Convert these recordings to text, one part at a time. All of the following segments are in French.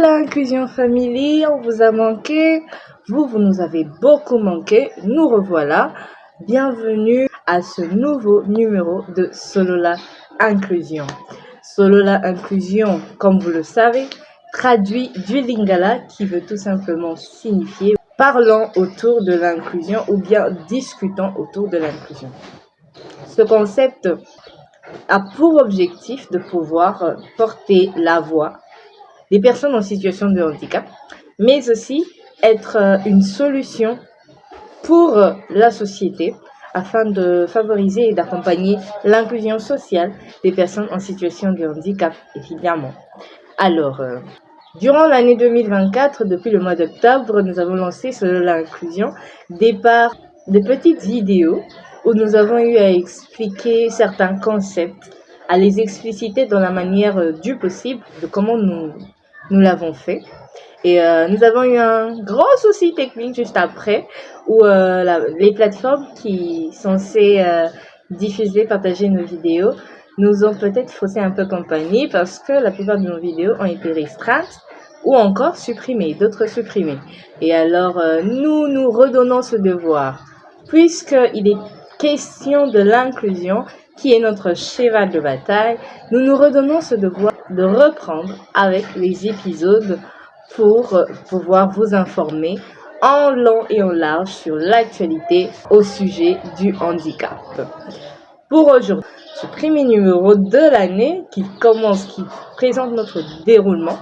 Inclusion Family, on vous a manqué, vous nous avez beaucoup manqué, nous revoilà. Bienvenue à ce nouveau numéro de Solola Inclusion. Solola Inclusion, comme vous le savez, traduit du Lingala qui veut tout simplement signifier parlant autour de l'inclusion ou bien discutant autour de l'inclusion. Ce concept a pour objectif de pouvoir porter la voix des personnes en situation de handicap, mais aussi être une solution pour la société afin de favoriser et d'accompagner l'inclusion sociale des personnes en situation de handicap, évidemment. Alors, durant l'année 2024, depuis le mois d'octobre, nous avons lancé sur l'inclusion par de petites vidéos où nous avons eu à expliquer certains concepts, à les expliciter dans la manière du possible de comment nous l'avons fait. Et nous avons eu un gros souci technique juste après où les plateformes qui sont censées diffuser, partager nos vidéos nous ont peut-être faussé un peu compagnie parce que la plupart de nos vidéos ont été restreintes ou encore supprimées, d'autres supprimées. Et alors, nous redonnons ce devoir. Puisqu'il est question de l'inclusion, qui est notre cheval de bataille, nous redonnons ce devoir de reprendre avec les épisodes pour pouvoir vous informer en long et en large sur l'actualité au sujet du handicap. Pour aujourd'hui, ce premier numéro de l'année qui présente notre déroulement,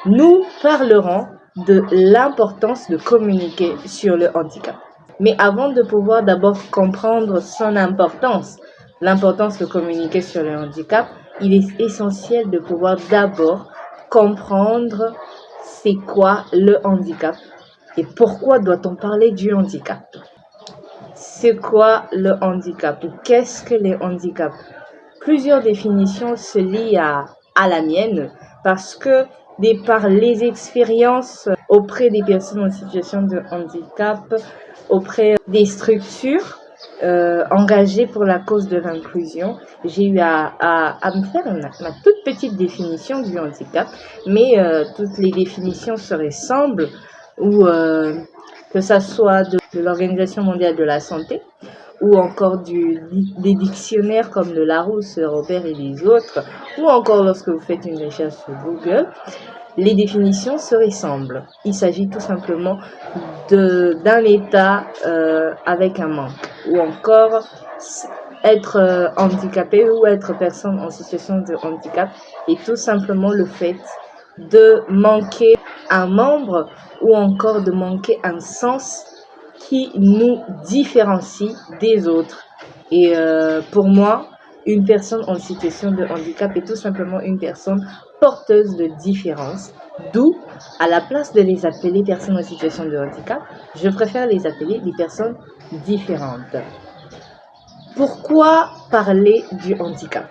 nous parlerons de l'importance de communiquer sur le handicap. Mais avant de pouvoir d'abord comprendre son importance, l'importance de communiquer sur le handicap, il est essentiel de pouvoir d'abord comprendre c'est quoi le handicap et pourquoi doit-on parler du handicap. C'est quoi le handicap ou qu'est-ce que les handicaps? Plusieurs définitions se lient à la mienne parce que par les expériences auprès des personnes en situation de handicap, auprès des structures engagées pour la cause de l'inclusion, j'ai eu à me faire ma toute petite définition du handicap, mais toutes les définitions se ressemblent ou que ça soit de l'Organisation mondiale de la santé ou encore des dictionnaires comme le Larousse, Robert et les autres, ou encore lorsque vous faites une recherche sur Google, les définitions se ressemblent. Il s'agit tout simplement d'un état avec un manque, ou encore être handicapé ou être personne en situation de handicap est tout simplement le fait de manquer un membre ou encore de manquer un sens qui nous différencie des autres. Et pour moi, une personne en situation de handicap est tout simplement une personne porteuse de différence, d'où, à la place de les appeler personnes en situation de handicap, je préfère les appeler des personnes différentes. Pourquoi parler du handicap?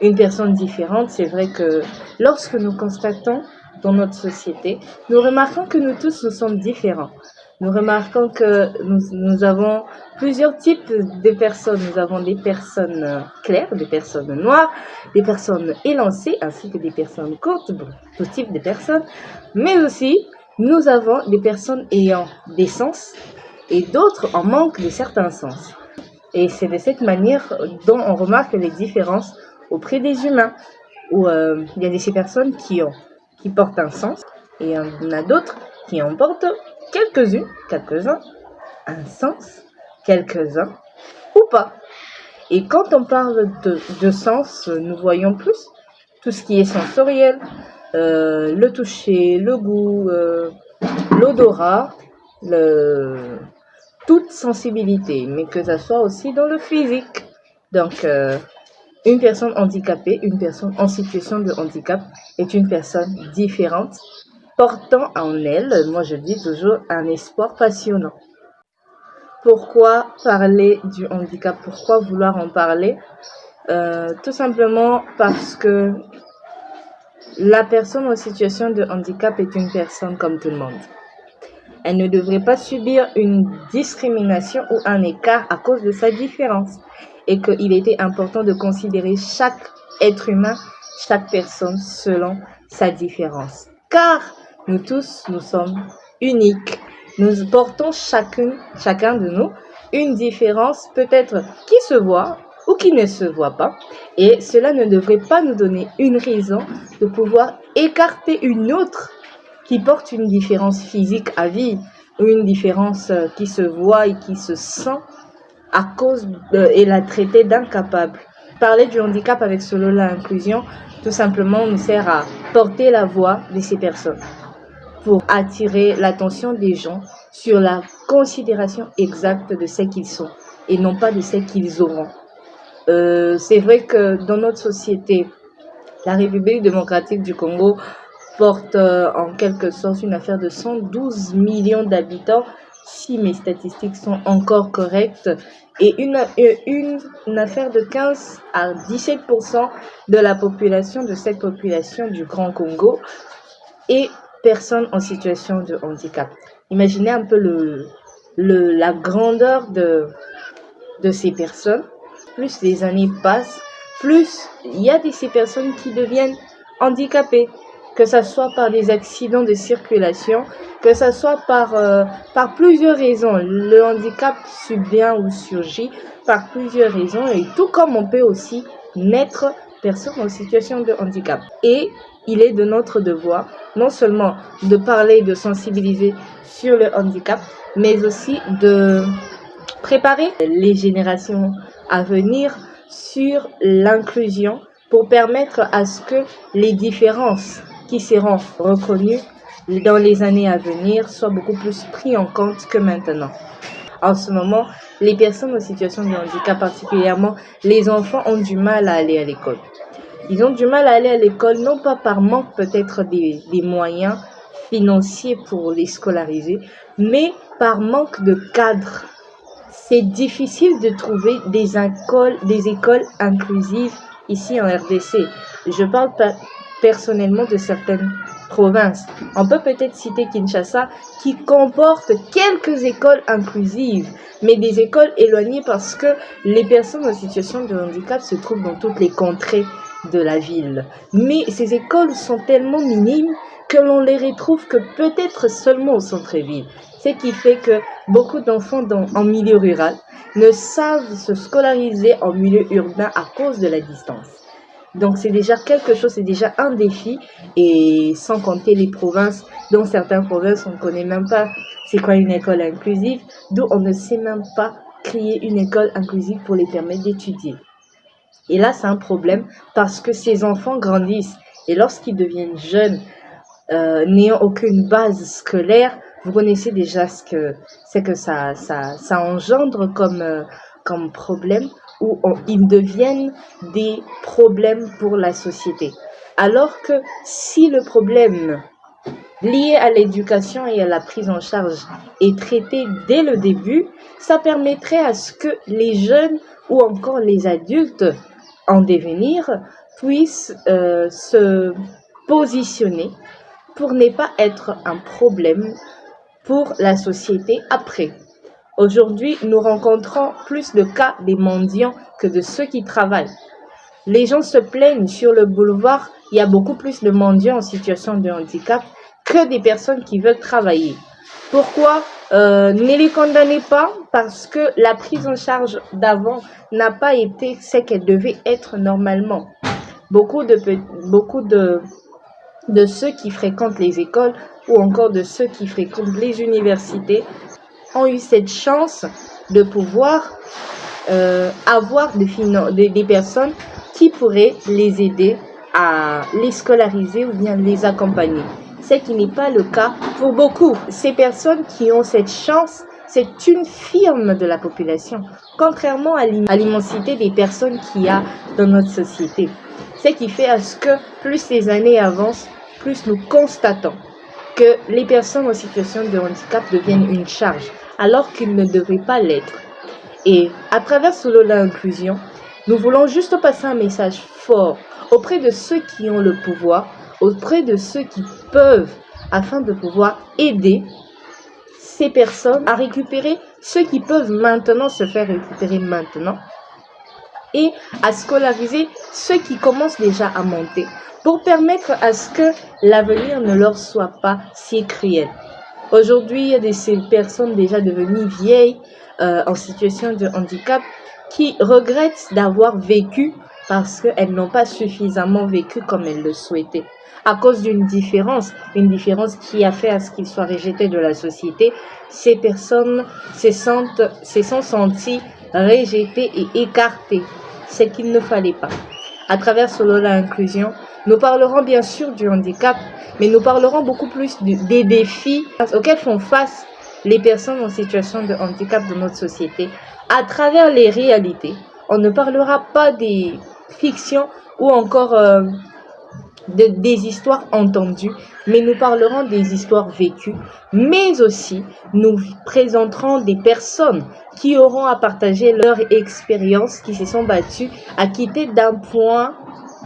Une personne différente, c'est vrai que lorsque nous constatons dans notre société, nous remarquons que nous tous nous sommes différents. Nous remarquons que nous avons plusieurs types de personnes. Nous avons des personnes claires, des personnes noires, des personnes élancées, ainsi que des personnes courtes, tout type de personnes. Mais aussi, nous avons des personnes ayant des sens et d'autres en manque de certains sens. Et c'est de cette manière dont on remarque les différences auprès des humains, où il y a ces personnes qui portent un sens, et il y en a d'autres qui en portent quelques-uns, un sens, quelques-uns, ou pas. Et quand on parle de sens, nous voyons plus tout ce qui est sensoriel, le toucher, le goût, l'odorat, toute sensibilité, mais que ça soit aussi dans le physique. Donc, une personne handicapée, une personne en situation de handicap est une personne différente, portant en elle, moi je dis toujours, un espoir passionnant. Pourquoi parler du handicap? Pourquoi vouloir en parler? Tout simplement parce que la personne en situation de handicap est une personne comme tout le monde. Elle ne devrait pas subir une discrimination ou un écart à cause de sa différence. Et qu'il était important de considérer chaque être humain, chaque personne selon sa différence. car nous tous, nous sommes uniques. Nous portons chacun de nous, une différence peut-être qui se voit ou qui ne se voit pas. Et cela ne devrait pas nous donner une raison de pouvoir écarter une autre qui porte une différence physique à vie ou une différence qui se voit et qui se sent à cause et la traiter d'incapable. Parler du handicap avec Solola Inclusion, tout simplement, nous sert à porter la voix de ces personnes pour attirer l'attention des gens sur la considération exacte de ce qu'ils sont et non pas de ce qu'ils auront. C'est vrai que dans notre société, la République démocratique du Congo porte en quelque sorte une affaire de 112 millions d'habitants, si mes statistiques sont encore correctes, et une affaire de 15 à 17% de la population, de cette population du Grand Congo, et personnes en situation de handicap. Imaginez un peu la grandeur de ces personnes. Plus les années passent, plus il y a de ces personnes qui deviennent handicapées, que ce soit par des accidents de circulation, que ce soit par plusieurs raisons. Le handicap subvient ou surgit par plusieurs raisons, et tout comme on peut aussi naître personne en situation de handicap. Et il est de notre devoir non seulement de parler, de sensibiliser sur le handicap, mais aussi de préparer les générations à venir sur l'inclusion pour permettre à ce que les différences qui seront reconnues dans les années à venir soient beaucoup plus prises en compte que maintenant. En ce moment, les personnes en situation de handicap, particulièrement les enfants, ont du mal à aller à l'école. Ils ont du mal à aller à l'école, non pas par manque peut-être des moyens financiers pour les scolariser, mais par manque de cadre. C'est difficile de trouver des écoles inclusives ici en RDC. Je parle personnellement de certaines provinces. On peut peut-être citer Kinshasa qui comporte quelques écoles inclusives, mais des écoles éloignées parce que les personnes en situation de handicap se trouvent dans toutes les contrées de la ville. Mais ces écoles sont tellement minimes que l'on les retrouve que peut-être seulement au centre-ville. Ce qui fait que beaucoup d'enfants en milieu rural ne savent se scolariser en milieu urbain à cause de la distance. Donc c'est déjà quelque chose, c'est déjà un défi, et sans compter les provinces, dans certaines provinces on ne connaît même pas c'est quoi une école inclusive, d'où on ne sait même pas créer une école inclusive pour les permettre d'étudier. Et là c'est un problème parce que ces enfants grandissent et lorsqu'ils deviennent jeunes, n'ayant aucune base scolaire, vous connaissez déjà ce que ça engendre comme problème, où ils deviennent des problèmes pour la société. Alors que si le problème lié à l'éducation et à la prise en charge est traité dès le début, ça permettrait à ce que les jeunes ou encore les adultes en devenir puissent se positionner pour ne pas être un problème pour la société après. Aujourd'hui, nous rencontrons plus de cas des mendiants que de ceux qui travaillent. Les gens se plaignent sur le boulevard, il y a beaucoup plus de mendiants en situation de handicap que des personnes qui veulent travailler. Pourquoi ne les condamnez pas? Parce que la prise en charge d'avant n'a pas été ce qu'elle devait être normalement. Beaucoup de ceux qui fréquentent les écoles ou encore de ceux qui fréquentent les universités ont eu cette chance de pouvoir avoir des personnes qui pourraient les aider à les scolariser ou bien les accompagner. Ce qui n'est pas le cas pour beaucoup. Ces personnes qui ont cette chance, c'est une firme de la population, contrairement à l'immensité des personnes qu'il y a dans notre société. Ce qui fait à ce que plus les années avancent, plus nous constatons que les personnes en situation de handicap deviennent une charge, alors qu'ils ne devraient pas l'être. Et à travers Solola Inclusion, nous voulons juste passer un message fort auprès de ceux qui ont le pouvoir, auprès de ceux qui peuvent, afin de pouvoir aider ces personnes à récupérer ceux qui peuvent maintenant se faire récupérer maintenant, et à scolariser ceux qui commencent déjà à monter pour permettre à ce que l'avenir ne leur soit pas si cruel. Aujourd'hui, il y a ces personnes déjà devenues vieilles en situation de handicap qui regrettent d'avoir vécu parce qu'elles n'ont pas suffisamment vécu comme elles le souhaitaient. À cause d'une différence qui a fait à ce qu'ils soient rejetés de la société, ces personnes se sont senties rejetées et écartées, ce qu'il ne fallait pas. À travers Solola Inclusion, nous parlerons bien sûr du handicap, mais nous parlerons beaucoup plus des défis auxquels font face les personnes en situation de handicap de notre société à travers les réalités. On ne parlera pas des fictions ou encore des histoires entendues, mais nous parlerons des histoires vécues, mais aussi nous présenterons des personnes qui auront à partager leur expérience, qui se sont battues à quitter d'un point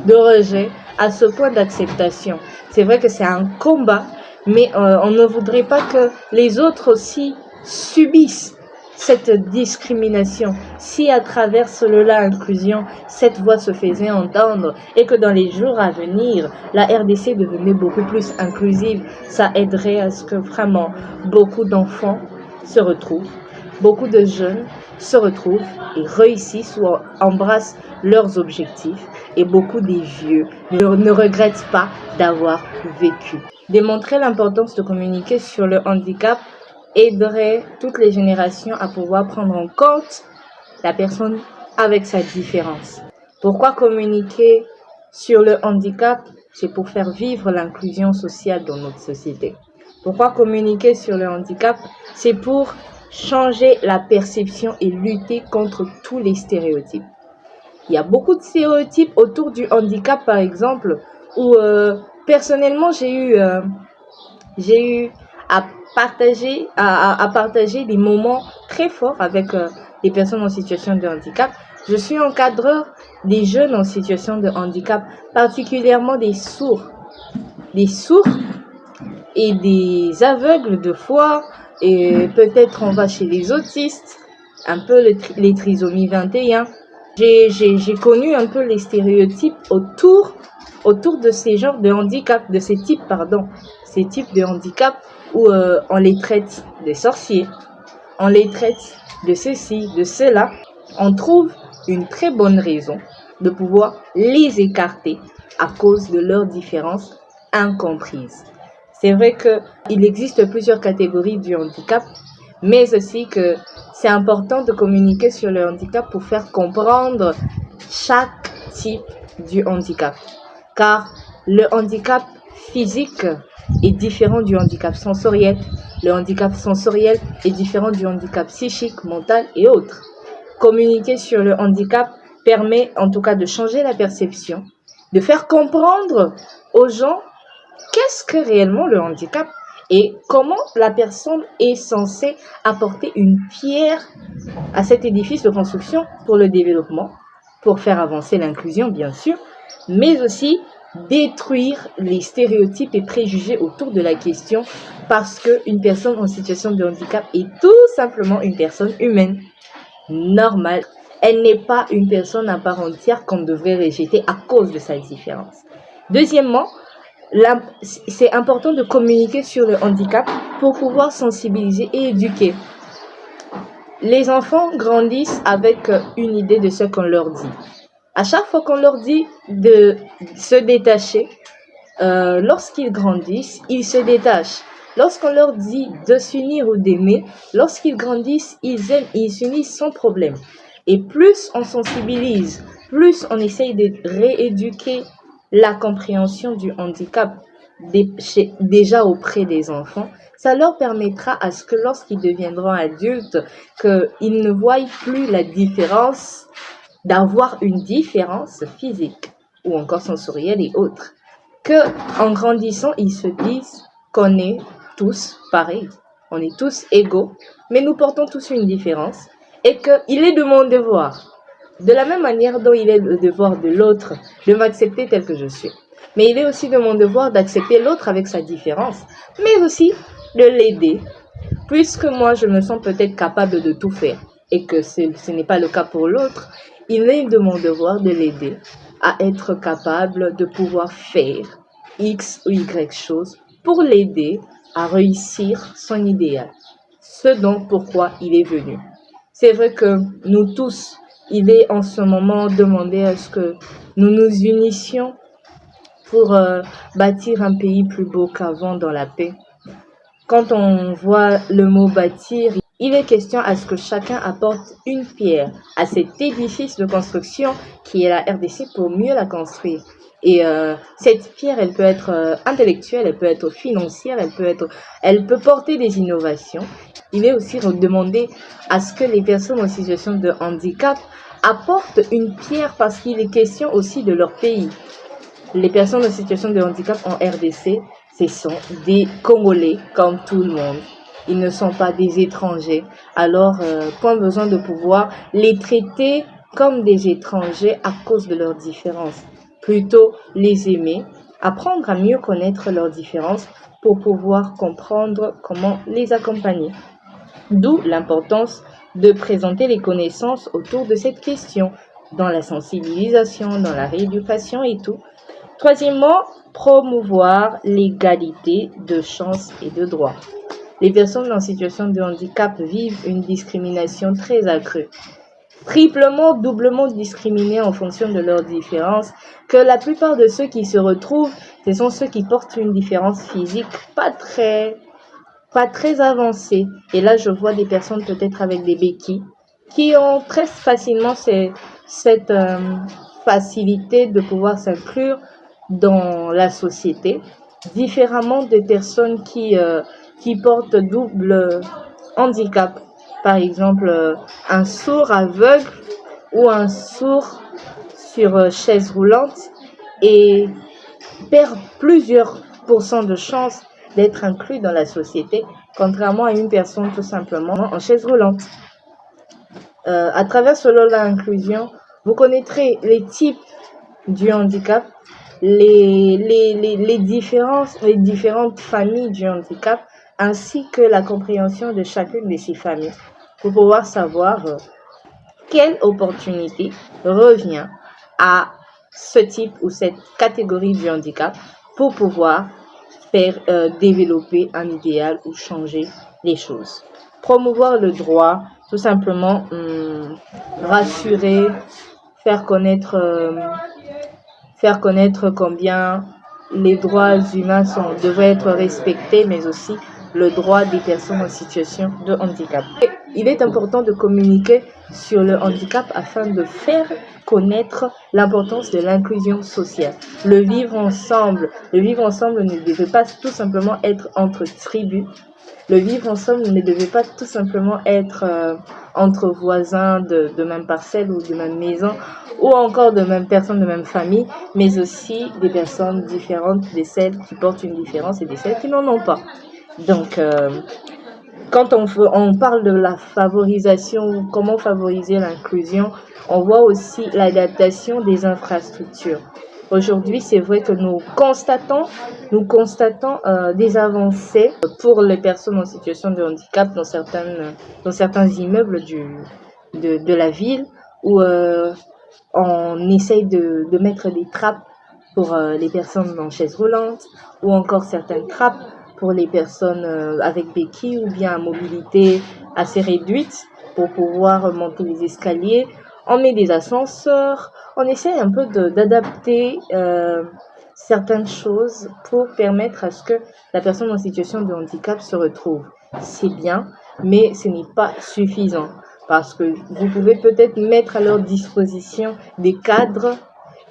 de rejet à ce point d'acceptation. C'est vrai que c'est un combat, mais on ne voudrait pas que les autres aussi subissent cette discrimination. Si à travers Solola Inclusion, cette voix se faisait entendre et que dans les jours à venir, la RDC devenait beaucoup plus inclusive, ça aiderait à ce que vraiment beaucoup d'enfants se retrouvent, beaucoup de jeunes se retrouvent et réussissent ou embrassent leurs objectifs, et beaucoup des vieux ne regrettent pas d'avoir vécu. Démontrer l'importance de communiquer sur le handicap aiderait toutes les générations à pouvoir prendre en compte la personne avec sa différence. Pourquoi communiquer sur le handicap? C'est pour faire vivre l'inclusion sociale dans notre société. Pourquoi communiquer sur le handicap? C'est pour changer la perception et lutter contre tous les stéréotypes. Il y a beaucoup de stéréotypes autour du handicap, par exemple, où personnellement j'ai eu à partager des moments très forts avec les personnes en situation de handicap. Je suis encadreur des jeunes en situation de handicap, particulièrement des sourds et des aveugles de fois, et peut-être on va chez les autistes, un peu les trisomies 21. J'ai connu un peu les stéréotypes autour de ces genres de handicap, ces types de handicap où on les traite de sorciers, on les traite de ceci, de cela. On trouve une très bonne raison de pouvoir les écarter à cause de leurs différences incomprises. C'est vrai qu'il existe plusieurs catégories du handicap, mais aussi que c'est important de communiquer sur le handicap pour faire comprendre chaque type du handicap. Car le handicap physique est différent du handicap sensoriel. Le handicap sensoriel est différent du handicap psychique, mental et autres. Communiquer sur le handicap permet en tout cas de changer la perception, de faire comprendre aux gens qu'est-ce que réellement le handicap et comment la personne est censée apporter une pierre à cet édifice de construction pour le développement, pour faire avancer l'inclusion bien sûr, mais aussi détruire les stéréotypes et préjugés autour de la question, parce qu'une personne en situation de handicap est tout simplement une personne humaine, normale. Elle n'est pas une personne à part entière qu'on devrait rejeter à cause de sa différence. Deuxièmement, c'est important de communiquer sur le handicap pour pouvoir sensibiliser et éduquer. Les enfants grandissent avec une idée de ce qu'on leur dit. À chaque fois qu'on leur dit de se détacher, lorsqu'ils grandissent, ils se détachent. Lorsqu'on leur dit de s'unir ou d'aimer, lorsqu'ils grandissent, ils aiment et ils s'unissent sans problème. Et plus on sensibilise, plus on essaye de rééduquer la compréhension du handicap déjà auprès des enfants, ça leur permettra à ce que lorsqu'ils deviendront adultes, qu'ils ne voient plus la différence d'avoir une différence physique ou encore sensorielle et autres. En grandissant, ils se disent qu'on est tous pareils, on est tous égaux, mais nous portons tous une différence et qu'il est de mon devoir, de la même manière dont il est le devoir de l'autre de m'accepter tel que je suis. Mais il est aussi de mon devoir d'accepter l'autre avec sa différence, mais aussi de l'aider, puisque moi je me sens peut-être capable de tout faire et que ce n'est pas le cas pour l'autre. Il est de mon devoir de l'aider à être capable de pouvoir faire X ou Y chose pour l'aider à réussir son idéal, ce dont pourquoi il est venu. C'est vrai que nous tous, il est en ce moment demandé à ce que nous nous unissions pour bâtir un pays plus beau qu'avant dans la paix. Quand on voit le mot bâtir, il est question à ce que chacun apporte une pierre à cet édifice de construction qui est la RDC pour mieux la construire. Et cette pierre, elle peut être intellectuelle, elle peut être financière, elle peut porter des innovations. Il est aussi demandé à ce que les personnes en situation de handicap apportent une pierre parce qu'il est question aussi de leur pays. Les personnes en situation de handicap en RDC, ce sont des Congolais comme tout le monde. Ils ne sont pas des étrangers. Alors, point besoin de pouvoir les traiter comme des étrangers à cause de leurs différences. Plutôt les aimer, apprendre à mieux connaître leurs différences pour pouvoir comprendre comment les accompagner. D'où l'importance de présenter les connaissances autour de cette question, dans la sensibilisation, dans la rééducation et tout. Troisièmement, promouvoir l'égalité de chances et de droits. Les personnes en situation de handicap vivent une discrimination très accrue, triplement, doublement discriminés en fonction de leurs différences, que la plupart de ceux qui se retrouvent, ce sont ceux qui portent une différence physique pas très avancée. Et là, je vois des personnes peut-être avec des béquilles qui ont très facilement cette facilité de pouvoir s'inclure dans la société, différemment des personnes qui portent double handicap. Par exemple, un sourd aveugle ou un sourd sur chaise roulante et perd plusieurs pourcents de chances d'être inclus dans la société, contrairement à une personne tout simplement en chaise roulante. À travers Solola Inclusion, vous connaîtrez les types du handicap, les différentes familles du handicap, ainsi que la compréhension de chacune de ces familles, pour pouvoir savoir quelle opportunité revient à ce type ou cette catégorie du handicap pour pouvoir faire développer un idéal ou changer les choses. Promouvoir le droit, tout simplement rassurer, faire connaître combien les droits humains devraient être respectés, mais aussi le droit des personnes en situation de handicap. Et il est important de communiquer sur le handicap afin de faire connaître l'importance de l'inclusion sociale. Le vivre ensemble ne devait pas tout simplement être entre tribus. Le vivre ensemble ne devait pas tout simplement être entre voisins de même parcelle ou de même maison, ou encore de même personne, de même famille, mais aussi des personnes différentes, de celles qui portent une différence et de celles qui n'en ont pas. Donc, quand on parle de la favorisation, comment favoriser l'inclusion, on voit aussi l'adaptation des infrastructures. Aujourd'hui, c'est vrai que nous constatons des avancées pour les personnes en situation de handicap dans certains immeubles de la ville où on essaye de mettre des trappes pour les personnes en chaise roulante ou encore certaines trappes pour les personnes avec béquilles ou bien à mobilité assez réduite pour pouvoir monter les escaliers. On met des ascenseurs, on essaie un peu d'adapter certaines choses pour permettre à ce que la personne en situation de handicap se retrouve. C'est bien, mais ce n'est pas suffisant parce que vous pouvez peut-être mettre à leur disposition des cadres,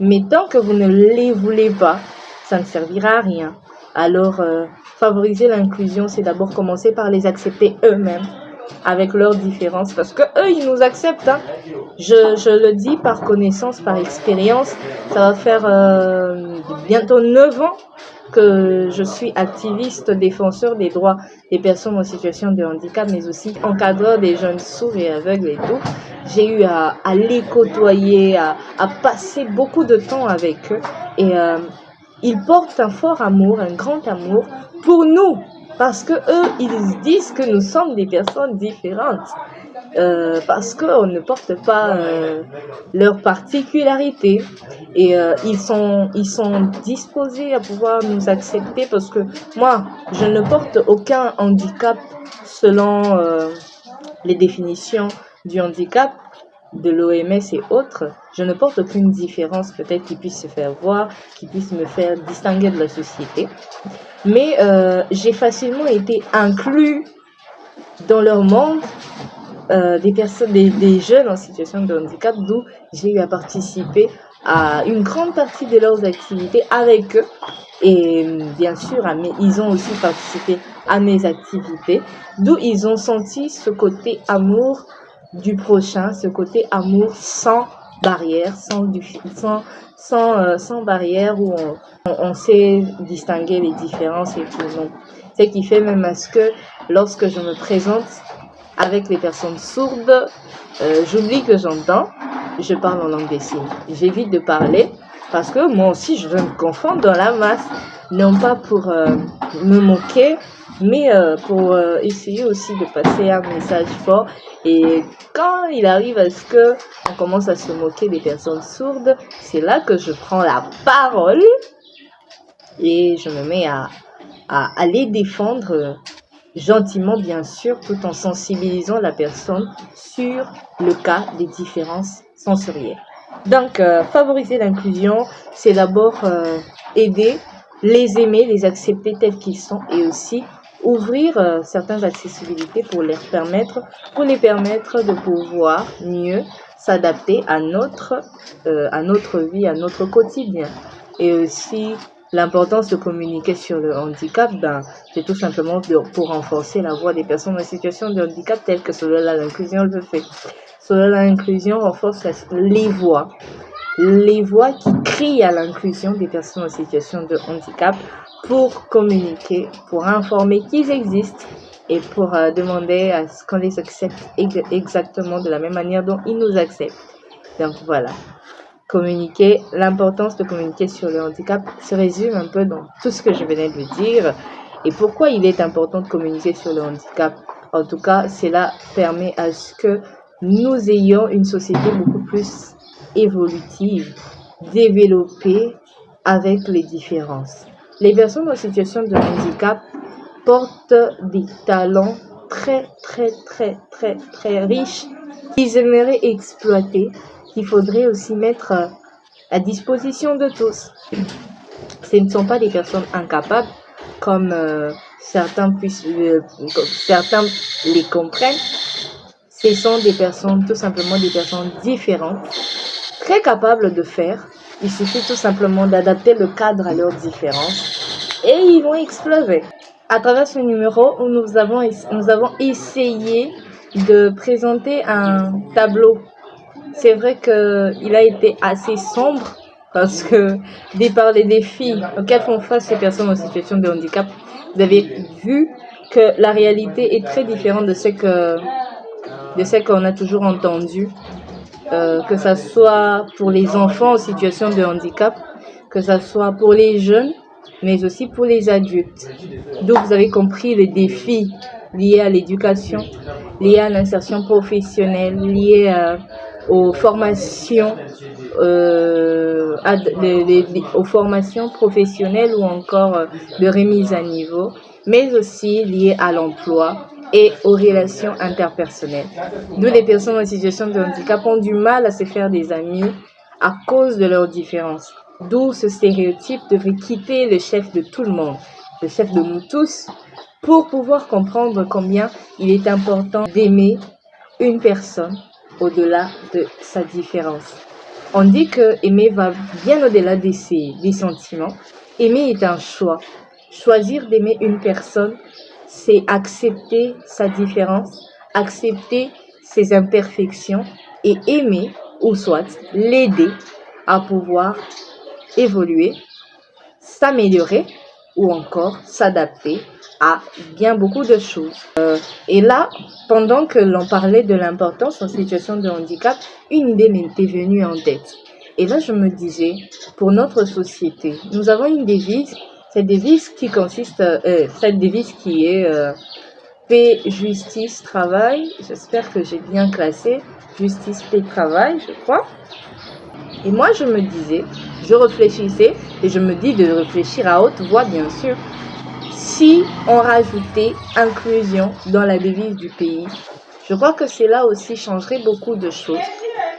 mais tant que vous ne les voulez pas, ça ne servira à rien. Alors, favoriser l'inclusion, c'est d'abord commencer par les accepter eux-mêmes avec leurs différences, parce que eux, ils nous acceptent. Hein. Je le dis par connaissance, par expérience. Ça va faire bientôt 9 ans que je suis activiste, défenseur des droits des personnes en situation de handicap, mais aussi encadreur des jeunes sourds et aveugles et tout. J'ai eu à les côtoyer, à passer beaucoup de temps avec eux. Et ils portent un fort amour, un grand amour pour nous. Parce que eux, ils disent que nous sommes des personnes différentes. parce qu'on ne porte pas leurs particularités et ils sont disposés à pouvoir nous accepter parce que moi, je ne porte aucun handicap selon les définitions du handicap de l'OMS et autres. Je ne porte aucune différence peut-être qui puisse se faire voir, qui puisse me faire distinguer de la société. Mais j'ai facilement été inclus dans leur monde des personnes, des jeunes en situation de handicap, d'où j'ai eu à participer à une grande partie de leurs activités avec eux. Et bien sûr, ils ont aussi participé à mes activités, d'où ils ont senti ce côté amour du prochain, ce côté amour sans barrière, sans barrière où on sait distinguer les différences et tout. Non. Ce qui fait même à ce que lorsque je me présente avec les personnes sourdes, j'oublie que j'entends, je parle en langue des signes. J'évite de parler parce que moi aussi je veux me confondre dans la masse, non pas pour me moquer, mais pour essayer aussi de passer un message fort. Et quand il arrive à ce que on commence à se moquer des personnes sourdes, c'est là que je prends la parole et je me mets à les défendre gentiment, bien sûr, tout en sensibilisant la personne sur le cas des différences sensorielles. Donc, favoriser l'inclusion, c'est d'abord aider, les aimer, les accepter tels qu'ils sont et aussi ouvrir certaines accessibilités pour les permettre de pouvoir mieux s'adapter à notre vie, à notre quotidien. Et aussi, l'importance de communiquer sur le handicap, c'est tout simplement pour renforcer la voix des personnes en situation de handicap telles que Solola l'inclusion le fait. Solola l'inclusion renforce les voix qui crient à l'inclusion des personnes en situation de handicap pour communiquer, pour informer qu'ils existent et pour demander à ce qu'on les accepte exactement de la même manière dont ils nous acceptent. Donc voilà. Communiquer, l'importance de communiquer sur le handicap se résume un peu dans tout ce que je venais de dire. Et pourquoi il est important de communiquer sur le handicap? En tout cas, cela permet à ce que nous ayons une société beaucoup plus évolutive, développée avec les différences. Les personnes en situation de handicap portent des talents très riches qu'ils aimeraient exploiter, qu'il faudrait aussi mettre à disposition de tous. Ce ne sont pas des personnes incapables comme certains les comprennent. Ce sont des personnes, tout simplement des personnes différentes, très capables de faire. Il suffit tout simplement d'adapter le cadre à leurs différences et ils vont exploser. À travers ce numéro, nous avons essayé de présenter un tableau. C'est vrai qu'il a été assez sombre parce que, par les défis auxquels font face ces personnes en situation de handicap, vous avez vu que la réalité est très différente de ce qu'on a toujours entendu, que ce soit pour les enfants en situation de handicap, que ce soit pour les jeunes, mais aussi pour les adultes. Donc vous avez compris les défis liés à l'éducation, liés à l'insertion professionnelle, liés aux formations, aux formations professionnelles ou encore de remise à niveau, mais aussi liés à l'emploi et aux relations interpersonnelles. D'où les personnes en situation de handicap ont du mal à se faire des amis à cause de leurs différences. D'où ce stéréotype devrait quitter le chef de tout le monde, le chef de nous tous, pour pouvoir comprendre combien il est important d'aimer une personne au-delà de sa différence. On dit que aimer va bien au-delà des sentiments. Aimer est un choix. Choisir d'aimer une personne, c'est accepter sa différence, accepter ses imperfections et aimer, ou soit l'aider à pouvoir évoluer, s'améliorer ou encore s'adapter à bien beaucoup de choses. Et là, pendant que l'on parlait de l'importance en situation de handicap, une idée m'était venue en tête. Et là, je me disais, pour notre société, nous avons une devise, cette devise qui est paix, justice, travail. J'espère que j'ai bien classé. Justice, paix, travail, je crois. Et moi, je me disais, je réfléchissais, et je me dis de réfléchir à haute voix, bien sûr. Si on rajoutait inclusion dans la devise du pays, je crois que cela aussi changerait beaucoup de choses.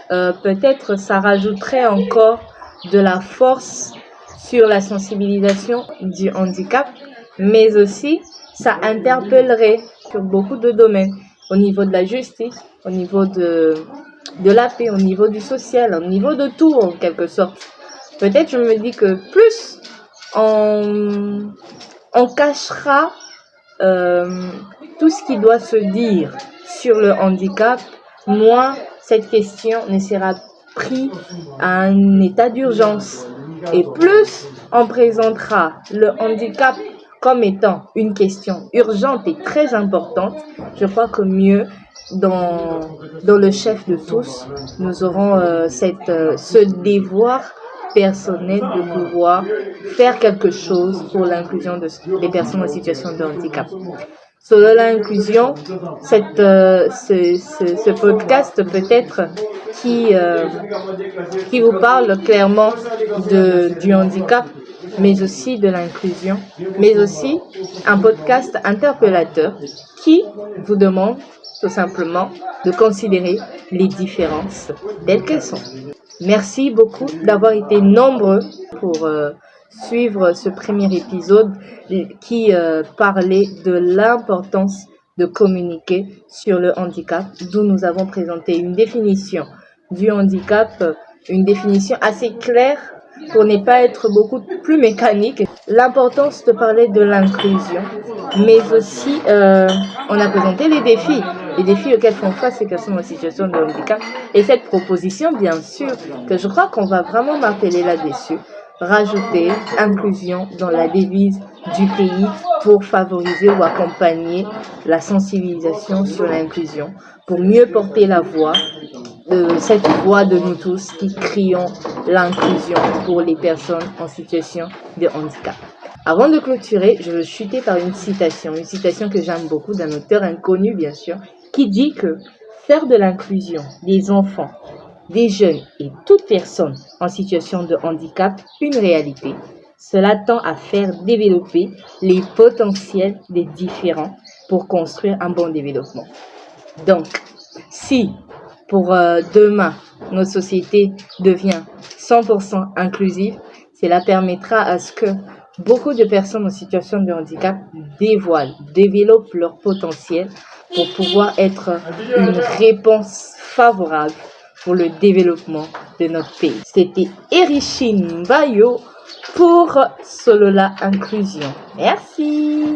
Peut-être ça rajouterait encore de la force sur la sensibilisation du handicap, mais aussi ça interpellerait sur beaucoup de domaines, au niveau de la justice, au niveau de la paix, au niveau du social, au niveau de tout en quelque sorte. Peut-être je me dis que plus on cachera tout ce qui doit se dire sur le handicap, moins cette question ne sera prise à un état d'urgence. Et plus on présentera le handicap comme étant une question urgente et très importante, je crois que mieux dans le chef de tous, nous aurons ce devoir personnel de pouvoir faire quelque chose pour l'inclusion des personnes en situation de handicap. Selon l'inclusion, ce podcast peut-être qui vous parle clairement du handicap, mais aussi de l'inclusion, mais aussi un podcast interpellateur qui vous demande tout simplement de considérer les différences telles qu'elles sont. Merci beaucoup d'avoir été nombreux pour suivre ce premier épisode qui parlait de l'importance de communiquer sur le handicap, d'où nous avons présenté une définition du handicap, une définition assez claire pour ne pas être beaucoup plus mécanique. L'importance de parler de l'inclusion, mais aussi on a présenté les défis auxquels font face ces personnes en situation de handicap. Et cette proposition, bien sûr, que je crois qu'on va vraiment m'appeler là-dessus, rajouter inclusion dans la devise du pays pour favoriser ou accompagner la sensibilisation sur l'inclusion, pour mieux porter la voix, cette voix de nous tous qui crions l'inclusion pour les personnes en situation de handicap. Avant de clôturer, je veux chuter par une citation que j'aime beaucoup d'un auteur inconnu bien sûr, qui dit que faire de l'inclusion des enfants, des jeunes et toute personne en situation de handicap une réalité, cela tend à faire développer les potentiels des différents pour construire un bon développement. Donc, si pour demain, notre société devient 100% inclusive, cela permettra à ce que beaucoup de personnes en situation de handicap développent leur potentiel pour pouvoir être une réponse favorable pour le développement de notre pays. C'était Erichine Bayo pour Solola Inclusion. Merci.